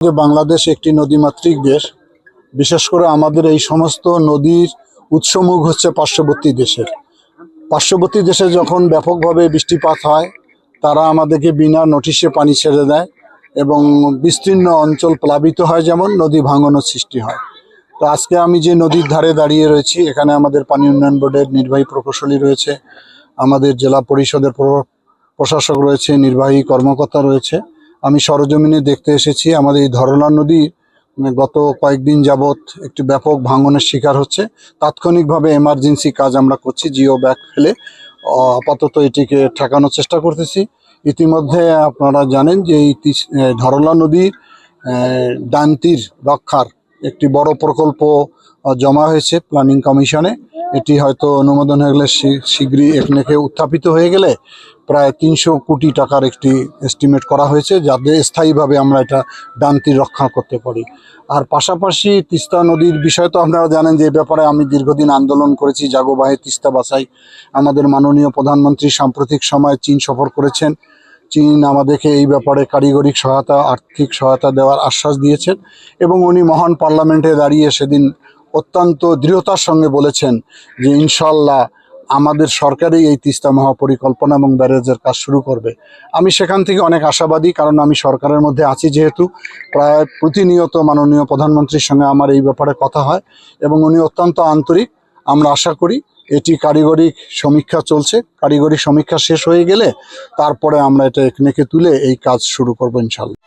যে বাংলাদেশ একটি নদীমাতৃক দেশ, বিশেষ করে আমাদের এই সমস্ত নদীর উৎসমুখ হচ্ছে পার্শ্ববর্তী দেশে যখন ব্যাপকভাবে বৃষ্টিপাত হয় তারা আমাদেরকে বিনা নোটিশে পানি ছেড়ে দেয় এবং বিস্তীর্ণ অঞ্চল প্লাবিত হয়, যেমন নদী ভাঙনের সৃষ্টি হয়। তো আজকে আমি যে নদীর ধারে দাঁড়িয়ে রয়েছি, এখানে আমাদের পানি উন্নয়ন বোর্ডের নির্বাহী প্রকৌশলী রয়েছে, আমাদের জেলা পরিষদের প্রশাসক রয়েছে, নির্বাহী কর্মকর্তা রয়েছে। আমি সরজমিনে দেখতে এসেছি আমাদের এই ধরলা নদী গত কয়েকদিন যাবৎ একটি ব্যাপক ভাঙনের শিকার হচ্ছে। তাৎক্ষণিকভাবে এমার্জেন্সি কাজ আমরা করছি, জিও ব্যাগ ফেলে আপাতত এটিকে ঠেকানোর চেষ্টা করতেছি। ইতিমধ্যে আপনারা জানেন যে এই ধরলা নদীর ডান তীর রক্ষার একটি বড় প্রকল্প জমা হয়েছে প্ল্যানিং কমিশনে। এটি হয়তো অনুমোদন হয়ে গেলে শীঘ্রই এখানে উত্থাপিত হয়ে গেলে প্রায় 300 কোটি টাকার একটি এস্টিমেট করা হয়েছে, যাতে স্থায়ীভাবে আমরা এটা ডান তীর রক্ষা করতে পারি। আর পাশাপাশি তিস্তা নদীর বিষয় তো আপনারা জানেন যে এই ব্যাপারে আমি দীর্ঘদিন আন্দোলন করেছি, জাগোবাহে তিস্তা বাঁচাই। আমাদের মাননীয় প্রধানমন্ত্রী সাম্প্রতিক সময় চীন সফর করেছেন। চীন আমাদেরকে এই ব্যাপারে কারিগরি সহায়তা, আর্থিক সহায়তা দেওয়ার আশ্বাস দিয়েছেন এবং উনি মহান পার্লামেন্টে দাঁড়িয়ে সেদিন অত্যন্ত দৃঢ়তার সঙ্গে বলেছেন যে ইনশাল্লাহ আমাদের সরকারই এই তিস্তা মহাপরিকল্পনা এবং ব্যারেজের কাজ শুরু করবে। আমি সেখান থেকে অনেক আশাবাদী, কারণ আমি সরকারের মধ্যে আছি যেহেতু। প্রায় প্রতিনিয়ত মাননীয় প্রধানমন্ত্রীর সঙ্গে আমার এই ব্যাপারে কথা হয় এবং উনি অত্যন্ত আন্তরিক। আমরা আশা করি এটি কারিগরি সমীক্ষা চলছে, কারিগরি সমীক্ষা শেষ হয়ে গেলে তারপরে আমরা এটা এখানে তুলে এই কাজ শুরু করবো ইনশাল্লাহ।